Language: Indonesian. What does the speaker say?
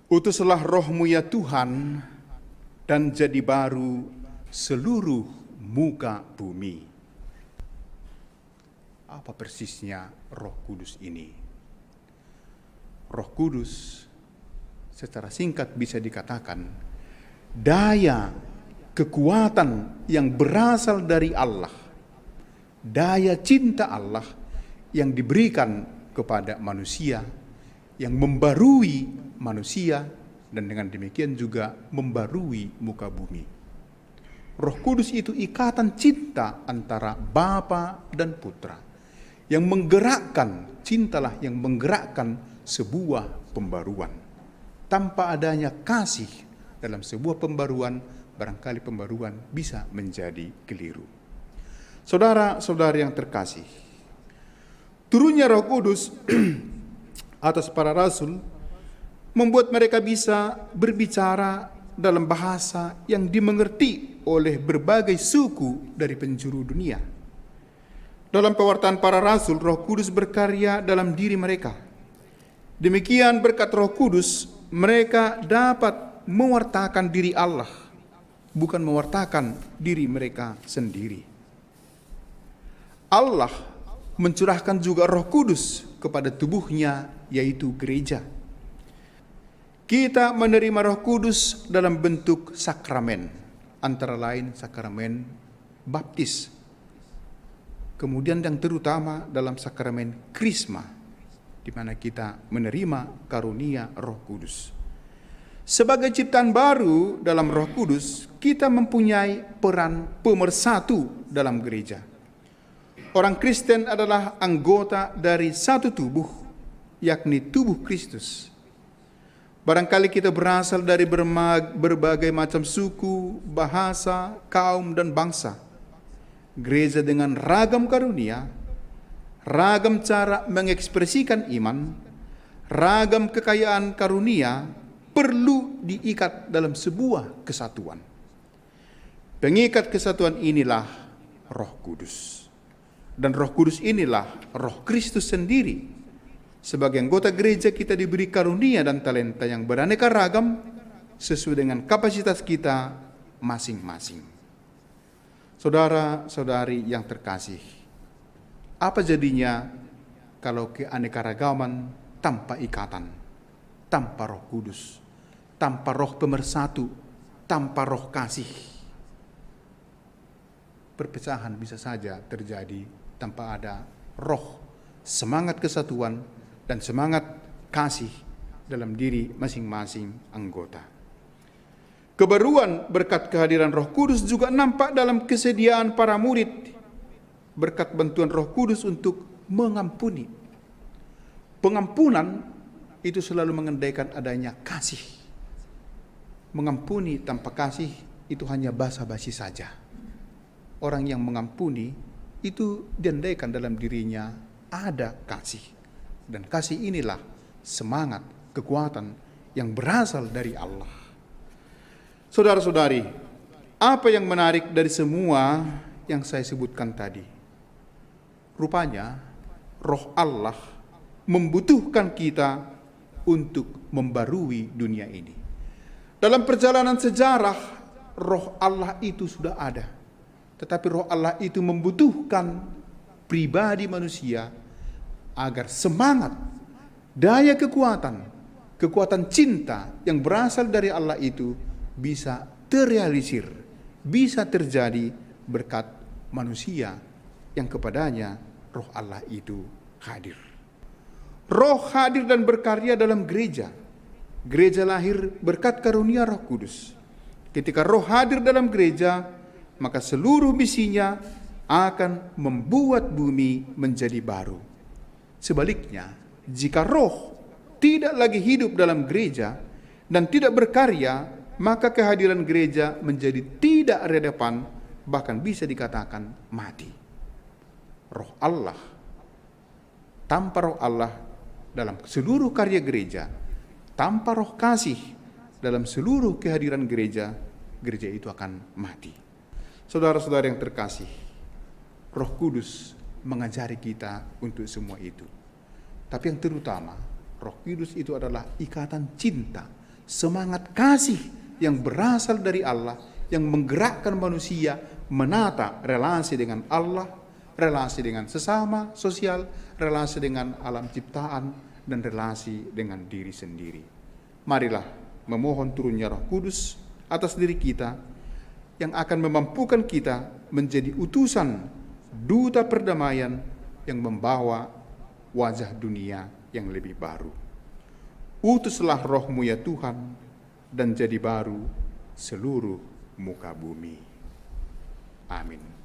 Utuslah rohmu ya Tuhan, dan jadi baru seluruh muka bumi. Apa persisnya Roh Kudus ini? Roh Kudus secara singkat bisa dikatakan daya kekuatan yang berasal dari Allah, daya cinta Allah yang diberikan kepada manusia, yang membarui manusia, dan dengan demikian juga membarui muka bumi. Roh Kudus itu ikatan cinta antara Bapa dan Putra, yang menggerakkan, cintalah yang menggerakkan sebuah pembaruan. Tanpa adanya kasih dalam sebuah pembaruan, barangkali pembaruan bisa menjadi keliru. Saudara-saudari yang terkasih, turunnya Roh Kudus atas para rasul membuat mereka bisa berbicara dalam bahasa yang dimengerti oleh berbagai suku dari penjuru dunia. Dalam pewartaan para rasul, Roh Kudus berkarya dalam diri mereka. Demikian berkat Roh Kudus, mereka dapat mewartakan diri Allah, bukan mewartakan diri mereka sendiri. Allah mencurahkan juga Roh Kudus kepada tubuhnya, yaitu gereja. Kita menerima Roh Kudus dalam bentuk sakramen, antara lain sakramen baptis. Kemudian yang terutama dalam sakramen krisma, di mana kita menerima karunia Roh Kudus. Sebagai ciptaan baru dalam Roh Kudus, kita mempunyai peran pemersatu dalam gereja. Orang Kristen adalah anggota dari satu tubuh, yakni tubuh Kristus. Barangkali kita berasal dari berbagai macam suku, bahasa, kaum, dan bangsa. Gereja dengan ragam karunia, ragam cara mengekspresikan iman, ragam kekayaan karunia perlu diikat dalam sebuah kesatuan. Pengikat kesatuan inilah Roh Kudus. Dan Roh Kudus inilah Roh Kristus sendiri. Sebagai anggota gereja kita diberi karunia dan talenta yang beraneka ragam sesuai dengan kapasitas kita masing-masing. Saudara-saudari yang terkasih, apa jadinya kalau keanekaragaman tanpa ikatan, tanpa Roh Kudus, tanpa Roh pemersatu, tanpa Roh kasih? Perpecahan bisa saja terjadi tanpa ada roh, semangat kesatuan, dan semangat kasih dalam diri masing-masing anggota. Kebaruan berkat kehadiran Roh Kudus juga nampak dalam kesediaan para murid berkat bantuan Roh Kudus untuk mengampuni. Pengampunan itu selalu mengendaikan adanya kasih. Mengampuni tanpa kasih itu hanya basa-basi saja. Orang yang mengampuni itu diandaikan dalam dirinya ada kasih. Dan kasih inilah semangat, kekuatan yang berasal dari Allah. Saudara-saudari, apa yang menarik dari semua yang saya sebutkan tadi? Rupanya, Roh Allah membutuhkan kita untuk membarui dunia ini. Dalam perjalanan sejarah, Roh Allah itu sudah ada. Tetapi Roh Allah itu membutuhkan pribadi manusia agar semangat, daya kekuatan cinta yang berasal dari Allah itu bisa terrealisir, bisa terjadi berkat manusia yang kepadanya Roh Allah itu hadir. Roh hadir dan berkarya dalam gereja. Gereja lahir berkat karunia Roh Kudus. Ketika Roh hadir dalam gereja, maka seluruh misinya akan membuat bumi menjadi baru. Sebaliknya, jika roh tidak lagi hidup dalam gereja dan tidak berkarya, maka kehadiran gereja menjadi tidak relevan, bahkan bisa dikatakan mati. Roh Allah, tanpa Roh Allah dalam seluruh karya gereja, tanpa Roh kasih dalam seluruh kehadiran gereja, gereja itu akan mati. Saudara-saudara yang terkasih, Roh Kudus mengajari kita untuk semua itu. Tapi yang terutama, Roh Kudus itu adalah ikatan cinta semangat kasih yang berasal dari Allah, yang menggerakkan manusia menata relasi dengan Allah, relasi dengan sesama sosial, relasi dengan alam ciptaan, dan relasi dengan diri sendiri. Marilah memohon turunnya Roh Kudus atas diri kita yang akan memampukan kita menjadi utusan duta perdamaian yang membawa wajah dunia yang lebih baru. Utuslah Roh-Mu ya Tuhan, dan jadi baru seluruh muka bumi. Amin.